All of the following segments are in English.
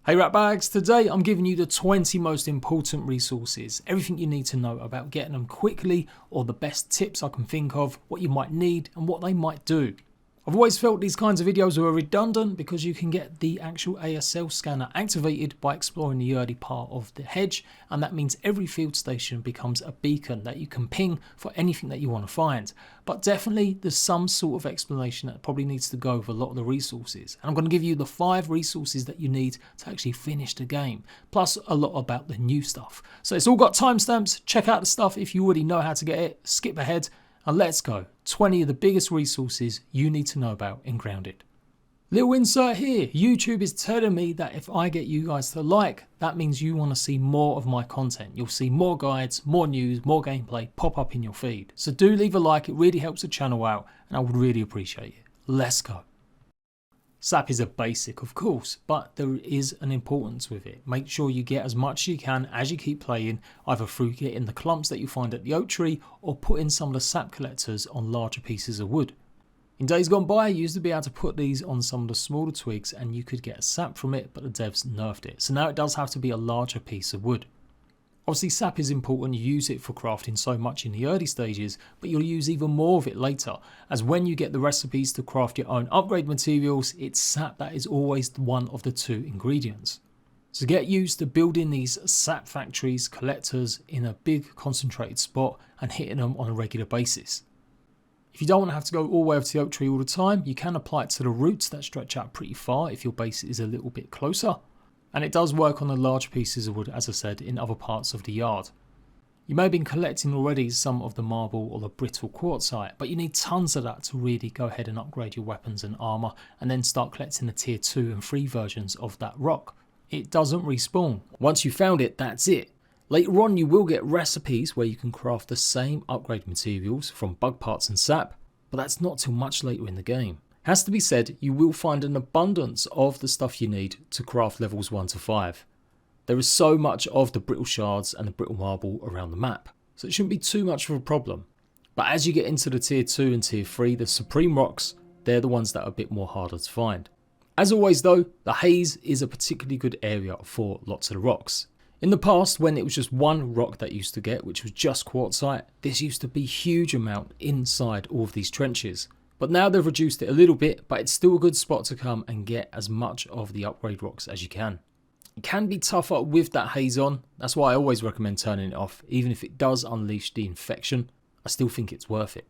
Hey ratbags, today I'm giving you the 20 most important resources, everything you need to know about getting them quickly, or the best tips I can think of, what you might need and what they might do. I've always felt these kinds of videos were redundant because you can get the actual ASL scanner activated by exploring the early part of the hedge, and that means every field station becomes a beacon that you can ping for anything that you want to find. But definitely there's some sort of explanation that probably needs to go with a lot of the resources, and I'm going to give you the 5 resources that you need to actually finish the game, plus a lot about the new stuff. So it's all got timestamps. Check out the stuff if you already know how to get it, skip ahead. And let's go, 20 of the biggest resources you need to know about in Grounded. Little insert here, YouTube is telling me that if I get you guys to like, that means you want to see more of my content. You'll see more guides, more news, more gameplay pop up in your feed. So do leave a like, it really helps the channel out and I would really appreciate it. Let's go. SAP is a basic, of course, but there is an importance with it. Make sure you get as much as you can as you keep playing, either through getting the clumps that you find at the oak tree or putting some of the sap collectors on larger pieces of wood. In days gone by, you used to be able to put these on some of the smaller twigs and you could get sap from it, but the devs nerfed it. So now it does have to be a larger piece of wood. Obviously sap is important, you use it for crafting so much in the early stages, but you'll use even more of it later, as when you get the recipes to craft your own upgrade materials, it's sap that is always one of the 2 ingredients. So get used to building these sap factories, collectors in a big concentrated spot and hitting them on a regular basis. If you don't want to have to go all the way over to the oak tree all the time, you can apply it to the roots that stretch out pretty far if your base is a little bit closer. And it does work on the large pieces of wood, as I said, in other parts of the yard. You may have been collecting already some of the marble or the brittle quartzite, but you need tons of that to really go ahead and upgrade your weapons and armour, and then start collecting the tier 2 and 3 versions of that rock. It doesn't respawn. Once you found it, that's it. Later on you will get recipes where you can craft the same upgrade materials from bug parts and sap, but that's not till much later in the game. Has to be said, you will find an abundance of the stuff you need to craft levels 1 to 5. There is so much of the brittle shards and the brittle marble around the map, so it shouldn't be too much of a problem. But as you get into the tier 2 and tier 3, the supreme rocks, they're the ones that are a bit more harder to find. As always though, the haze is a particularly good area for lots of the rocks. In the past, when it was just one rock that you used to get, which was just quartzite, this used to be a huge amount inside all of these trenches. But now they've reduced it a little bit, but it's still a good spot to come and get as much of the upgrade rocks as you can. It can be tougher with that haze on, that's why I always recommend turning it off. Even if it does unleash the infection, I still think it's worth it.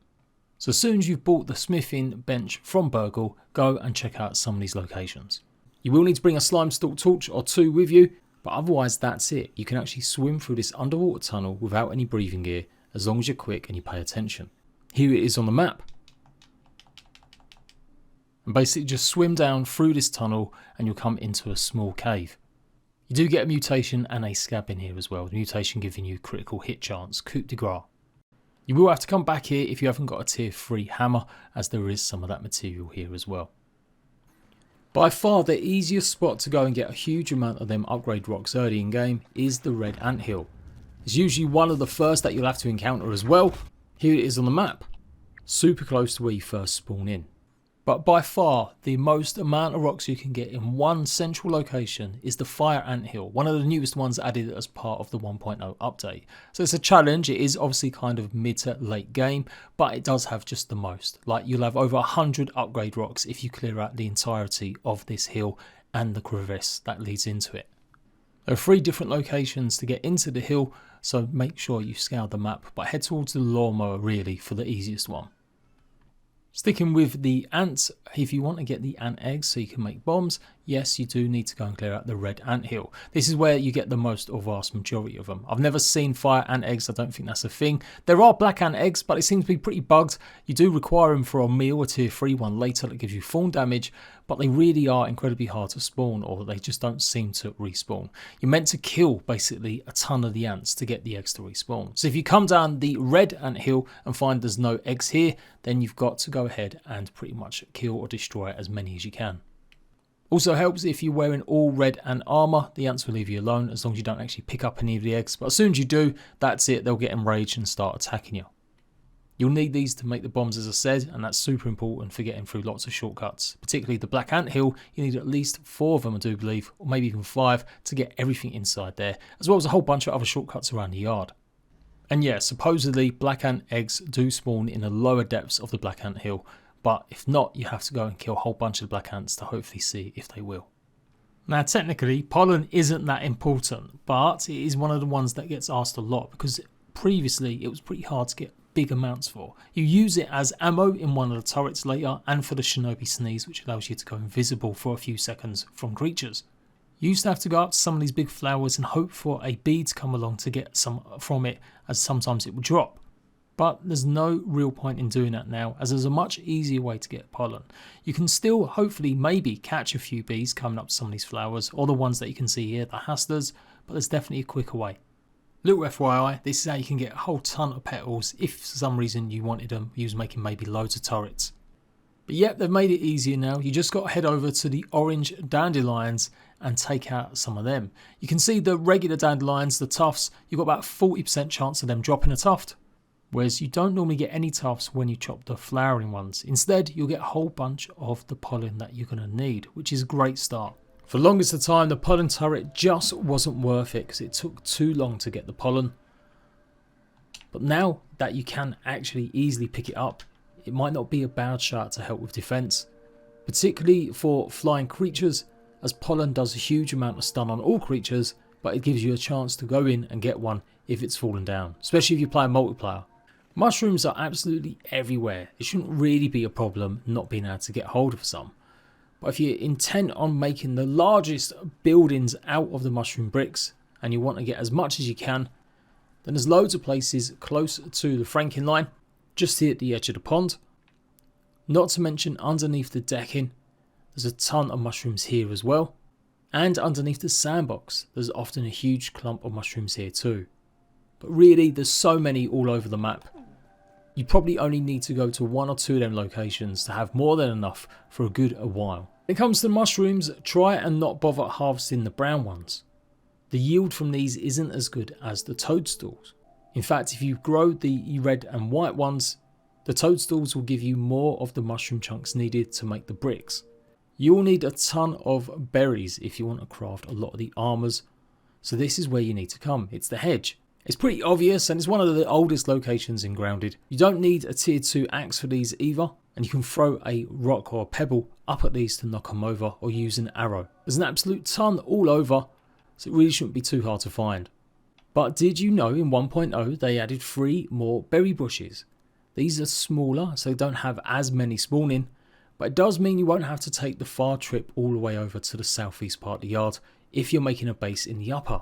So as soon as you've bought the smithing bench from Burgle, go and check out some of these locations. You will need to bring a slime stalk torch or 2 with you, but otherwise that's it. You can actually swim through this underwater tunnel without any breathing gear, as long as you're quick and you pay attention. Here it is on the map. And basically just swim down through this tunnel and you'll come into a small cave. You do get a mutation and a scab in here as well, the mutation giving you critical hit chance, coup de grace. You will have to come back here if you haven't got a tier 3 hammer, as there is some of that material here as well. By far the easiest spot to go and get a huge amount of them upgrade rocks early in game is the red anthill. It's usually one of the first that you'll have to encounter as well. Here it is on the map, super close to where you first spawn in. But by far, the most amount of rocks you can get in one central location is the fire anthill, one of the newest ones added as part of the 1.0 update. So it's a challenge, it is obviously kind of mid to late game, but it does have just the most. Like you'll have over 100 upgrade rocks if you clear out the entirety of this hill and the crevice that leads into it. There are 3 different locations to get into the hill, so make sure you scour the map, but head towards the lawnmower really for the easiest one. Sticking with the ants, if you want to get the ant eggs so you can make bombs, yes, you do need to go and clear out the red anthill. This is where you get the most or vast majority of them. I've never seen fire ant eggs, I don't think that's a thing. There are black ant eggs, but it seems to be pretty bugged. You do require them for a meal, a tier 3 one later that gives you full damage, but they really are incredibly hard to spawn, or they just don't seem to respawn. You're meant to kill basically a ton of the ants to get the eggs to respawn. So if you come down the red anthill and find there's no eggs here, then you've got to go ahead and pretty much kill or destroy as many as you can. Also helps if you're wearing all red and armor, the ants will leave you alone as long as you don't actually pick up any of the eggs, but as soon as you do, that's it, they'll get enraged and start attacking you. You'll need these to make the bombs, as I said, and that's super important for getting through lots of shortcuts. Particularly the black ant hill, you need at least 4 of them, I do believe, or maybe even 5 to get everything inside there, as well as a whole bunch of other shortcuts around the yard. And yeah, supposedly black ant eggs do spawn in the lower depths of the black ant hill, but if not, you have to go and kill a whole bunch of black ants to hopefully see if they will. Now technically, pollen isn't that important, but it is one of the ones that gets asked a lot because previously it was pretty hard to get big amounts for. You use it as ammo in one of the turrets later and for the shinobi sneeze, which allows you to go invisible for a few seconds from creatures. You used to have to go up to some of these big flowers and hope for a bee to come along to get some from it, as sometimes it would drop. But there's no real point in doing that now, as there's a much easier way to get pollen. You can still hopefully maybe catch a few bees coming up to some of these flowers, or the ones that you can see here, the hustlers, but there's definitely a quicker way. Little FYI, this is how you can get a whole ton of petals if for some reason you wanted them. You was making maybe loads of turrets. But yep, they've made it easier now. You just got to head over to the orange dandelions and take out some of them. You can see the regular dandelions, the tufts, you've got about 40% chance of them dropping a tuft. Whereas you don't normally get any tufts when you chop the flowering ones. Instead, you'll get a whole bunch of the pollen that you're going to need, which is a great start. For the longest of time, the pollen turret just wasn't worth it because it took too long to get the pollen. But now that you can actually easily pick it up, it might not be a bad shot to help with defense, particularly for flying creatures, as pollen does a huge amount of stun on all creatures, but it gives you a chance to go in and get one if it's fallen down, especially if you play a multiplayer. Mushrooms are absolutely everywhere. It shouldn't really be a problem not being able to get hold of some. But if you're intent on making the largest buildings out of the mushroom bricks and you want to get as much as you can, then there's loads of places close to the franking line, just here at the edge of the pond. Not to mention underneath the decking, there's a ton of mushrooms here as well. And underneath the sandbox, there's often a huge clump of mushrooms here too. But really, there's so many all over the map. You probably only need to go to 1 or 2 of them locations to have more than enough for a good while. When it comes to the mushrooms, try and not bother harvesting the brown ones. The yield from these isn't as good as the toadstools. In fact, if you grow the red and white ones, the toadstools will give you more of the mushroom chunks needed to make the bricks. You will need a ton of berries if you want to craft a lot of the armors, so this is where you need to come. It's the hedge. It's pretty obvious and it's one of the oldest locations in Grounded. You don't need a tier 2 axe for these either, and you can throw a rock or a pebble up at these to knock them over or use an arrow. There's an absolute ton all over, so it really shouldn't be too hard to find. But did you know in 1.0 they added 3 more berry bushes? These are smaller, so they don't have as many spawning, but it does mean you won't have to take the far trip all the way over to the southeast part of the yard if you're making a base in the upper.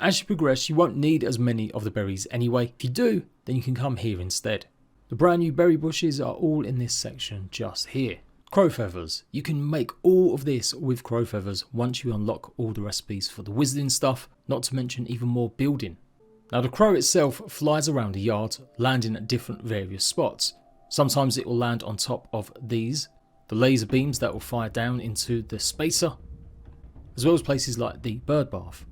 As you progress, you won't need as many of the berries anyway. If you do, then you can come here instead. The brand new berry bushes are all in this section just here. Crow feathers. You can make all of this with crow feathers once you unlock all the recipes for the wizarding stuff, not to mention even more building. Now the crow itself flies around the yard, landing at different various spots. Sometimes it will land on top of these, the laser beams that will fire down into the spacer, as well as places like the bird bath.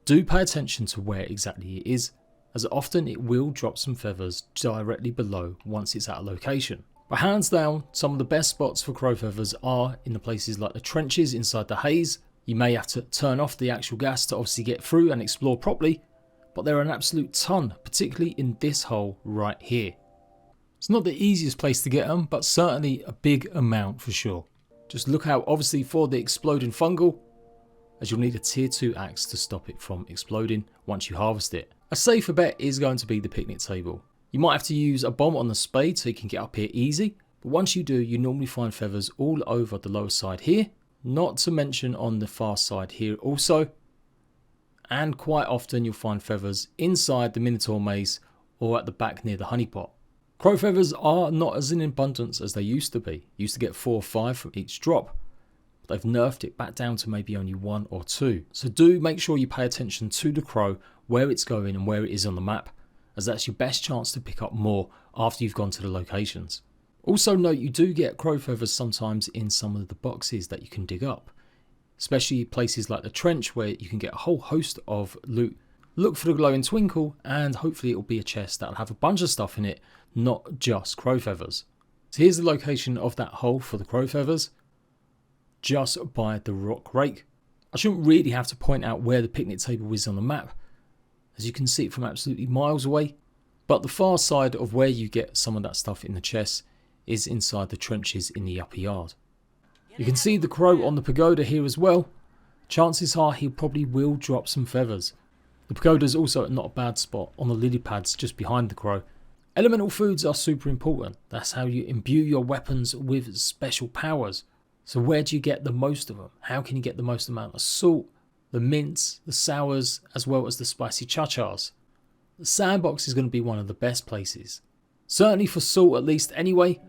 Do pay attention to where exactly it is, as often it will drop some feathers directly below once it's at a location. But hands down, some of the best spots for crow feathers are in the places like the trenches inside the haze. You may have to turn off the actual gas to obviously get through and explore properly, but there are an absolute ton, particularly in this hole right here. It's not the easiest place to get them, but certainly a big amount for sure. Just look out obviously for the exploding fungal, as you'll need a tier 2 axe to stop it from exploding once you harvest it. A safer bet is going to be the picnic table. You might have to use a bomb on the spade so you can get up here easy, but once you do, you normally find feathers all over the lower side here, not to mention on the far side here also, and quite often you'll find feathers inside the Minotaur maze or at the back near the honeypot. Crow feathers are not as in abundance as they used to be. You used to get 4 or 5 from each drop. They've nerfed it back down to maybe only 1 or 2. So do make sure you pay attention to the crow, where it's going and where it is on the map, as that's your best chance to pick up more after you've gone to the locations. Also note you do get crow feathers sometimes in some of the boxes that you can dig up, especially places like the trench where you can get a whole host of loot look for the glowing twinkle, and hopefully it'll be a chest that'll have a bunch of stuff in it, not just crow feathers. So here's the location of that hole for the crow feathers, just by the rock rake. I shouldn't really have to point out where the picnic table is on the map, as you can see it from absolutely miles away. But the far side of where you get some of that stuff in the chest is inside the trenches in the upper yard. You can see the crow on the pagoda here as well. Chances are he probably will drop some feathers. The pagoda is also not a bad spot on the lily pads just behind the crow. Elemental foods are super important. That's how you imbue your weapons with special powers. So where do you get the most of them? How can you get the most amount of salt, the mints, the sours, as well as the spicy cha-chas? The sandbox is going to be one of the best places. Certainly for salt at least anyway.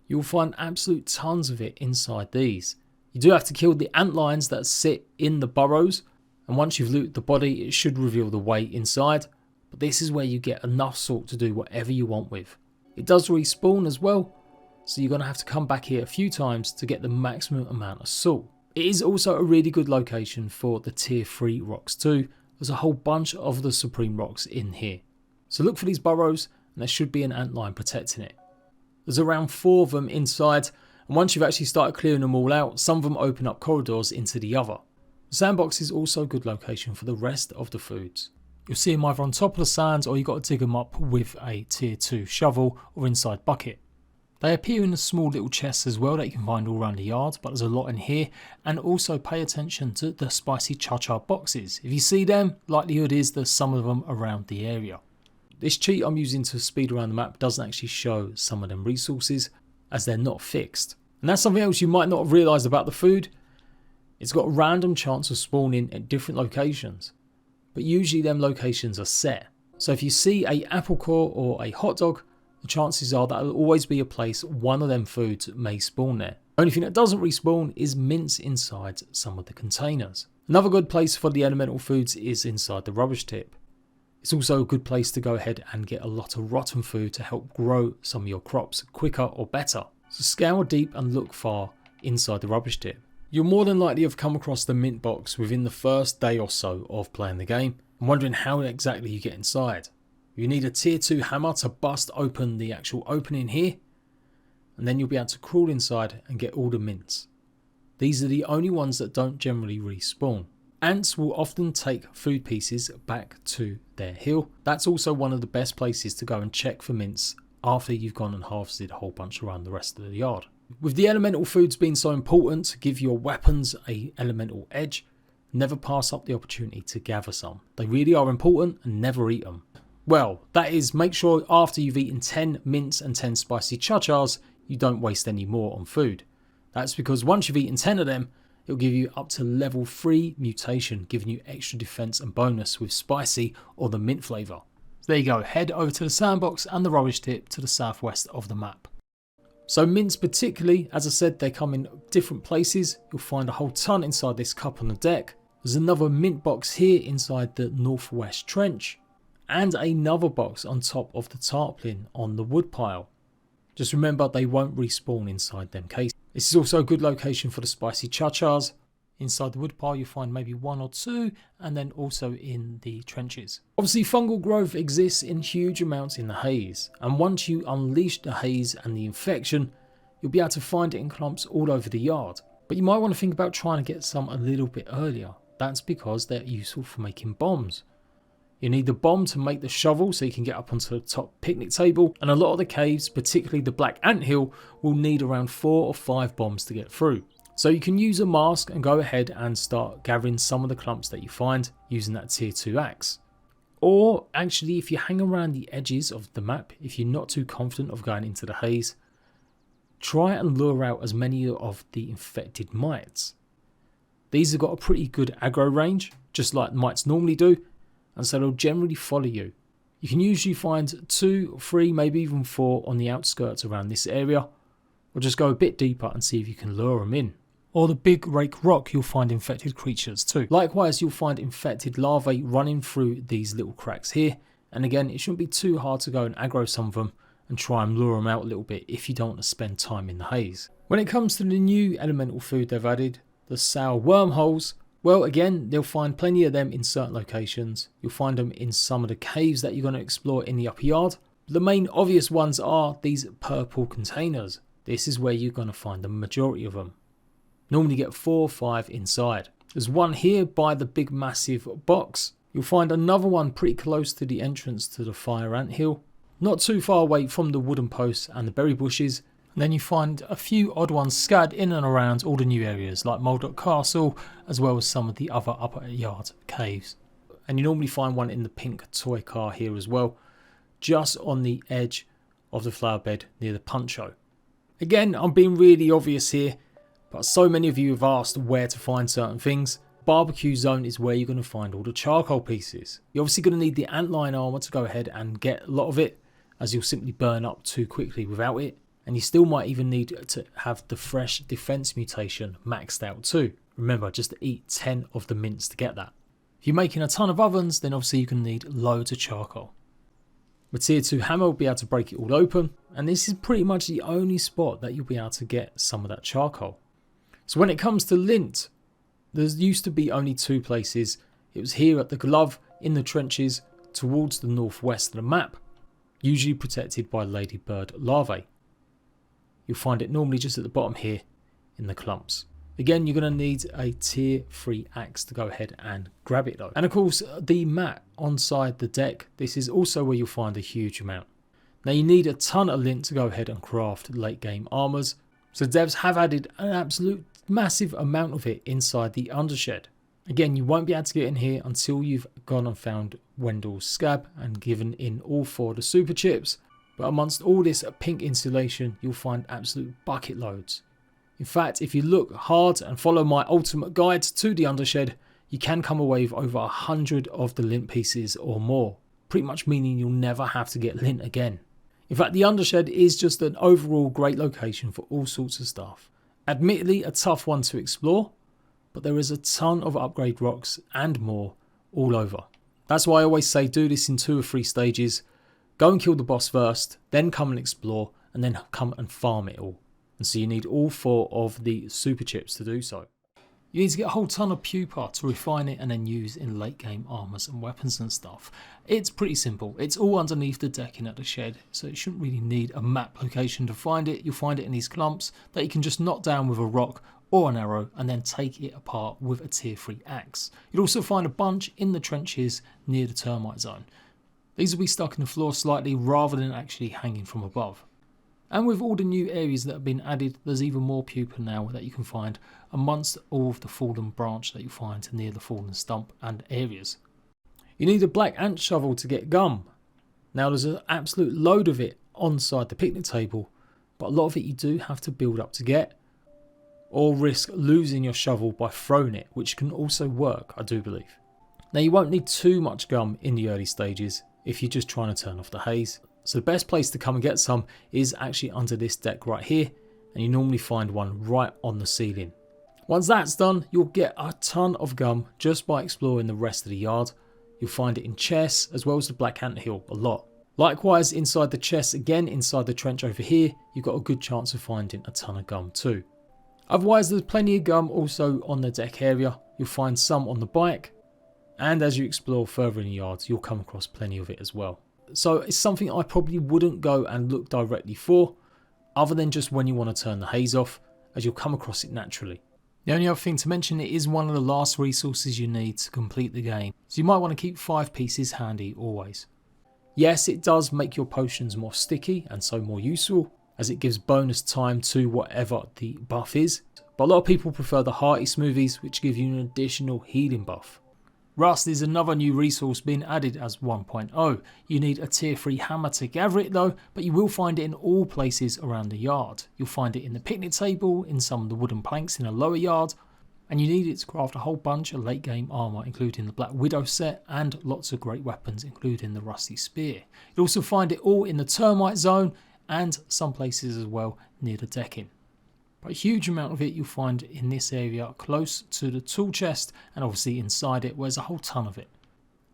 You'll find absolute tons of it inside these. You do have to kill the ant lions that sit in the burrows, and once you've looted the body it should reveal the weight inside, but this is where you get enough salt to do whatever you want with. It does respawn as well, so you're going to have to come back here a few times to get the maximum amount of salt. It is also a really good location for the tier 3 rocks too. There's a whole bunch of the supreme rocks in here. So look for these burrows and there should be an antlion protecting it. There's around 4 of them inside, and once you've actually started clearing them all out, some of them open up corridors into the other. The sandbox is also a good location for the rest of the foods. You'll see them either on top of the sands or you've got to dig them up with a tier 2 shovel or inside bucket. They appear in the small little chests as well that you can find all around the yard, but there's a lot in here. And also pay attention to the spicy cha-cha boxes. If you see them, likelihood is there's some of them around the area. This cheat I'm using to speed around the map doesn't actually show some of them resources as they're not fixed. And that's something else you might not have realised about the food. It's got a random chance of spawning at different locations, but usually them locations are set. So if you see a apple core or a hot dog, the chances are that will always be a place one of them foods may spawn there. The only thing that doesn't respawn is mints inside some of the containers. Another good place for the elemental foods is inside the rubbish tip. It's also a good place to go ahead and get a lot of rotten food to help grow some of your crops quicker or better. So scour deep and look far inside the rubbish tip. You'll more than likely have come across the mint box within the first day or so of playing the game and wondering how exactly you get inside. You need a tier 2 hammer to bust open the actual opening here, and then you'll be able to crawl inside and get all the mints. These are the only ones that don't generally respawn. Ants will often take food pieces back to their hill. That's also one of the best places to go and check for mints after you've gone and harvested a whole bunch around the rest of the yard. With the elemental foods being so important to give your weapons an elemental edge, never pass up the opportunity to gather some. They really are important and never eat them. Well, that is, make sure after you've eaten 10 mints and 10 spicy cha-chas, you don't waste any more on food. That's because once you've eaten 10 of them, it'll give you up to level 3 mutation, giving you extra defense and bonus with spicy or the mint flavour. So there you go, head over to the sandbox and the rubbish tip to the southwest of the map. So mints particularly, as I said, they come in different places. You'll find a whole ton inside this cup on the deck. There's another mint box here inside the northwest trench, and another box on top of the tarpaulin on the woodpile. Just remember, they won't respawn inside them cases. This is also a good location for the spicy cha-chas. Inside the woodpile you'll find maybe 1 or 2, and then also in the trenches. Obviously fungal growth exists in huge amounts in the haze, and once you unleash the haze and the infection, you'll be able to find it in clumps all over the yard. But you might want to think about trying to get some a little bit earlier. That's because they're useful for making bombs. You need the bomb to make the shovel so you can get up onto the top picnic table, and a lot of the caves, particularly the Black Anthill, will need around 4 or 5 bombs to get through. So you can use a mask and go ahead and start gathering some of the clumps that you find using that tier 2 axe. Or actually, if you hang around the edges of the map, if you're not too confident of going into the haze, try and lure out as many of the infected mites. These have got a pretty good aggro range, just like mites normally do, and so they'll generally follow you. You can usually find 2, 3, maybe even 4 on the outskirts around this area, or just go a bit deeper and see if you can lure them in. Or the big rake rock, you'll find infected creatures too. Likewise, you'll find infected larvae running through these little cracks here, and again, it shouldn't be too hard to go and aggro some of them and try and lure them out a little bit if you don't want to spend time in the haze. When it comes to the new elemental food they've added, the sour wormholes, Well, again, they'll find plenty of them in certain locations. You'll find them in some of the caves that you're going to explore in the upper yard. The main obvious ones are these purple containers. This is where you're going to find the majority of them. Normally get 4 or 5 inside. There's one here by the big massive box. You'll find another one pretty close to the entrance to the fire ant hill. Not too far away from the wooden posts and the berry bushes. And then you find a few odd ones scattered in and around all the new areas like Moldot Castle, as well as some of the other upper yard caves. And you normally find one in the pink toy car here as well, just on the edge of the flower bed near the poncho. Again, I'm being really obvious here, but so many of you have asked where to find certain things. Barbecue zone is where you're going to find all the charcoal pieces. You're obviously going to need the antlion armor to go ahead and get a lot of it, as you'll simply burn up too quickly without it. And you still might even need to have the fresh defense mutation maxed out too. Remember, just to eat 10 of the mints to get that. If you're making a ton of ovens, then obviously you're going to need loads of charcoal. The tier 2 hammer will be able to break it all open, and this is pretty much the only spot that you'll be able to get some of that charcoal. So when it comes to lint, there used to be only 2 places. It was here at the glove in the trenches towards the northwest of the map, usually protected by ladybird larvae. You'll find it normally just at the bottom here in the clumps. Again, you're going to need a tier 3 axe to go ahead and grab it though. And of course, the mat on side the deck, this is also where you'll find a huge amount. Now you need a ton of lint to go ahead and craft late game armors. So devs have added an absolute massive amount of it inside the undershed. Again, you won't be able to get in here until you've gone and found Wendell's scab and given in all 4 of the super chips. But amongst all this pink insulation, you'll find absolute bucket loads. In fact, if you look hard and follow my ultimate guides to the undershed, you can come away with over 100 of the lint pieces or more. Pretty much meaning you'll never have to get lint again. In fact, the undershed is just an overall great location for all sorts of stuff. Admittedly, a tough one to explore, but there is a ton of upgrade rocks and more all over. That's why I always say do this in 2 or 3 stages. Go and kill the boss first, then come and explore, and then come and farm it all. And so you need all 4 of the super chips to do so. You need to get a whole ton of pupa to refine it and then use in late game armors and weapons and stuff. It's pretty simple. It's all underneath the decking at the shed, so you shouldn't really need a map location to find it. You'll find it in these clumps that you can just knock down with a rock or an arrow and then take it apart with a tier 3 axe. You'll also find a bunch in the trenches near the termite zone. These will be stuck in the floor slightly rather than actually hanging from above. And with all the new areas that have been added, there's even more pupa now that you can find amongst all of the fallen branch that you find near the fallen stump and areas. You need a black ant shovel to get gum. Now there's an absolute load of it on side the picnic table, but a lot of it you do have to build up to get, or risk losing your shovel by throwing it, which can also work, I do believe. Now you won't need too much gum in the early stages if you're just trying to turn off the haze. So the best place to come and get some is actually under this deck right here, and you normally find one right on the ceiling. Once that's done, you'll get a ton of gum just by exploring the rest of the yard. You'll find it in chests as well as the black ant hill a lot. Likewise, inside the chests, again inside the trench over here, you've got a good chance of finding a ton of gum too. Otherwise, there's plenty of gum also on the deck area. You'll find some on the bike, and as you explore further in the yards, you'll come across plenty of it as well. So it's something I probably wouldn't go and look directly for, other than just when you want to turn the haze off, as you'll come across it naturally. The only other thing to mention, it is one of the last resources you need to complete the game, so you might want to keep 5 pieces handy always. Yes, it does make your potions more sticky and so more useful, as it gives bonus time to whatever the buff is, but a lot of people prefer the hearty smoothies, which give you an additional healing buff. Rust is another new resource being added as 1.0. You need a tier 3 hammer to gather it though, but you will find it in all places around the yard. You'll find it in the picnic table, in some of the wooden planks in the lower yard, and you need it to craft a whole bunch of late game armor, including the Black Widow set and lots of great weapons, including the Rusty Spear. You'll also find it all in the termite zone and some places as well near the decking. But a huge amount of it you'll find in this area close to the tool chest, and obviously inside it, where there's a whole ton of it.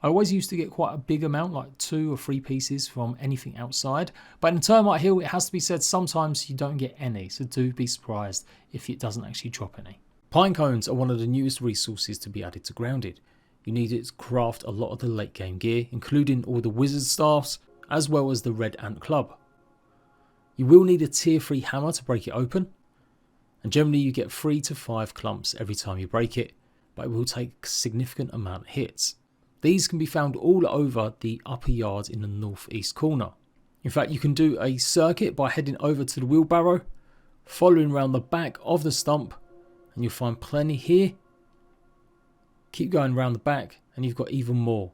I always used to get quite a big amount, like 2 or 3 pieces from anything outside, but in the termite hill it has to be said sometimes you don't get any, so do be surprised if it doesn't actually drop any. Pine cones are one of the newest resources to be added to Grounded. You need it to craft a lot of the late game gear, including all the wizard staffs, as well as the red ant club. You will need a tier 3 hammer to break it open, and generally you get 3 to 5 clumps every time you break it, but it will take a significant amount of hits. These can be found all over the upper yard in the northeast corner. In fact, you can do a circuit by heading over to the wheelbarrow, following around the back of the stump, and you'll find plenty here. Keep going around the back and you've got even more.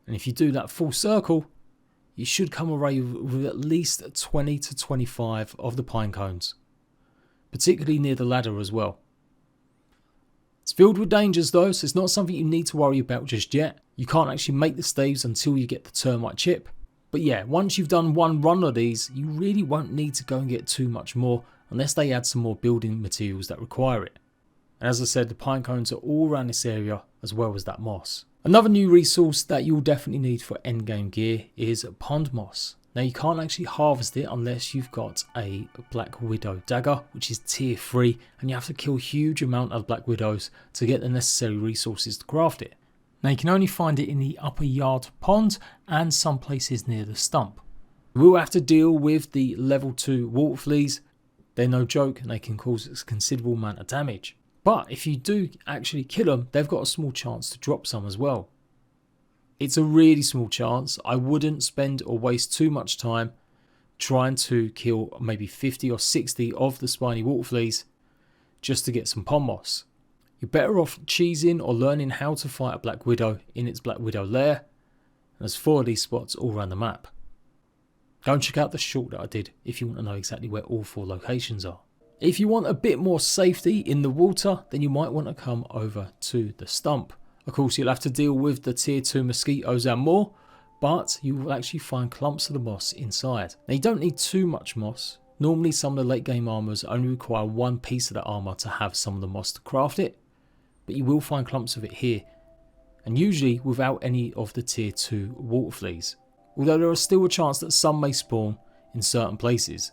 And if you do that full circle, you should come away with at least 20 to 25 of the pine cones, particularly near the ladder as well. It's filled with dangers though, so it's not something you need to worry about just yet. You can't actually make the staves until you get the termite chip. But yeah, once you've done one run of these, you really won't need to go and get too much more unless they add some more building materials that require it. And as I said, the pine cones are all around this area as well as that moss. Another new resource that you'll definitely need for endgame gear is pond moss. Now you can't actually harvest it unless you've got a Black Widow dagger, which is tier 3, and you have to kill a huge amount of Black Widows to get the necessary resources to craft it. Now you can only find it in the upper yard pond and some places near the stump. You will have to deal with the level 2 water fleas. They're no joke and they can cause a considerable amount of damage. But if you do actually kill them, they've got a small chance to drop some as well. It's a really small chance. I wouldn't spend or waste too much time trying to kill maybe 50 or 60 of the spiny water fleas just to get some pond moss. You're better off cheesing or learning how to fight a Black Widow in its Black Widow lair. And there's 4 of these spots all around the map. Go and check out the short that I did if you want to know exactly where all 4 locations are. If you want a bit more safety in the water, then you might want to come over to the stump. Of course, you'll have to deal with the tier 2 mosquitoes and more, but you will actually find clumps of the moss inside. Now you don't need too much moss. Normally some of the late game armors only require 1 piece of the armor to have some of the moss to craft it, but you will find clumps of it here, and usually without any of the tier 2 water fleas, although there is still a chance that some may spawn in certain places.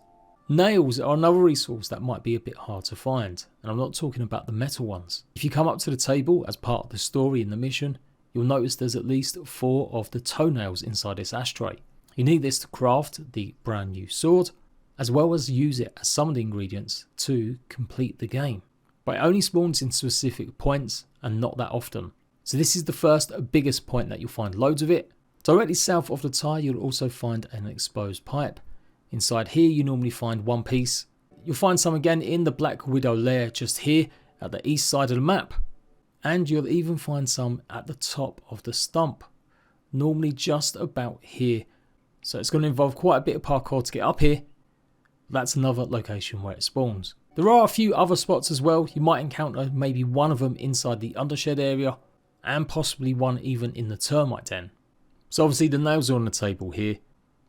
Nails are another resource that might be a bit hard to find, and I'm not talking about the metal ones. If you come up to the table as part of the story in the mission, you'll notice there's at least 4 of the toenails inside this ashtray. You need this to craft the brand new sword, as well as use it as some of the ingredients to complete the game. But it only spawns in specific points and not that often. So this is the first biggest point that you'll find loads of it. Directly south of the tire you'll also find an exposed pipe. Inside here you normally find 1 piece. You'll find some again in the Black Widow lair just here at the east side of the map. And you'll even find some at the top of the stump. Normally just about here. So it's going to involve quite a bit of parkour to get up here. That's another location where it spawns. There are a few other spots as well. You might encounter maybe one of them inside the undershed area. And possibly one even in the termite den. So obviously the nails are on the table here.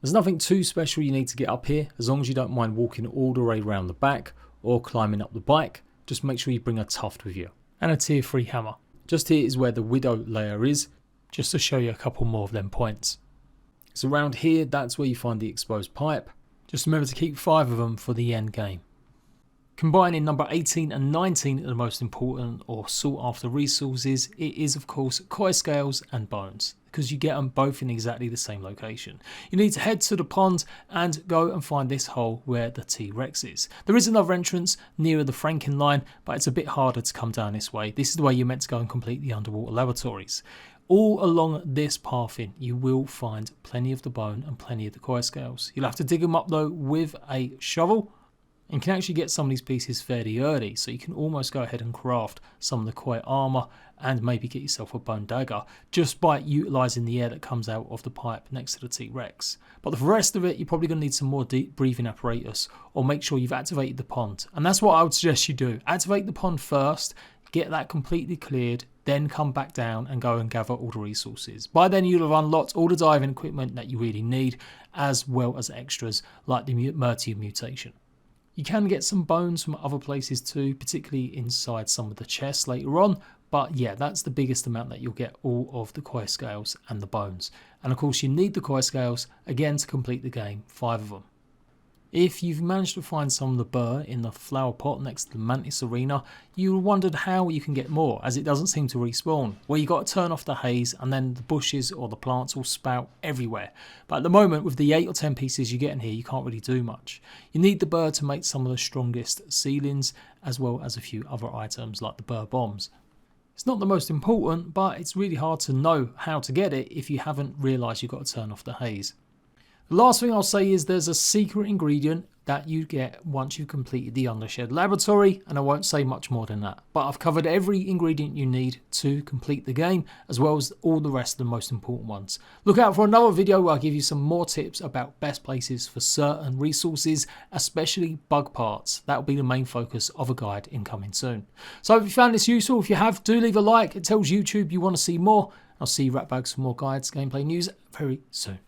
There's nothing too special you need to get up here, as long as you don't mind walking all the way around the back or climbing up the bike. Just make sure you bring a tuft with you and a tier 3 hammer. Just here is where the widow layer is, just to show you a couple more of them points. So around here, that's where you find the exposed pipe. Just remember to keep 5 of them for the end game. Combining number 18 and 19 are the most important or sought after resources. It is of course koi scales and bones, because you get them both in exactly the same location. You need to head to the pond and go and find this hole where the T-Rex is. There is another entrance nearer the Franken line, but it's a bit harder to come down this way. This is the way you're meant to go and complete the underwater laboratories. All along this pathing you will find plenty of the bone and plenty of the koi scales. You'll have to dig them up though with a shovel, and can actually get some of these pieces fairly early, so you can almost go ahead and craft some of the koi armor and maybe get yourself a bone dagger just by utilizing the air that comes out of the pipe next to the T-Rex. But the rest of it, you're probably going to need some more deep breathing apparatus, or make sure you've activated the pond. And that's what I would suggest you do. Activate the pond first, get that completely cleared, then come back down and go and gather all the resources. By then you'll have unlocked all the diving equipment that you really need, as well as extras like the Mertium mutation. You can get some bones from other places too, particularly inside some of the chests later on, but yeah, that's the biggest amount that you'll get, all of the koi scales and the bones. And of course you need the koi scales again to complete the game, 5 of them. If you've managed to find some of the burr in the flower pot next to the mantis arena, you wondered how you can get more, as it doesn't seem to respawn. Well, you got to turn off the haze and then the bushes or the plants will spout everywhere. But at the moment, with the 8 or 10 pieces you get in here, you can't really do much. You need the burr to make some of the strongest ceilings, as well as a few other items like the burr bombs. It's not the most important, but it's really hard to know how to get it if you haven't realised you've got to turn off the haze. The last thing I'll say is there's a secret ingredient that you get once you've completed the Undershed laboratory, and I won't say much more than that. But I've covered every ingredient you need to complete the game, as well as all the rest of the most important ones. Look out for another video where I give you some more tips about best places for certain resources, especially bug parts. That will be the main focus of a guide incoming soon. So if you found this useful, if you have, do leave a like. It tells YouTube you want to see more. I'll see you ratbags for more guides, gameplay news very soon.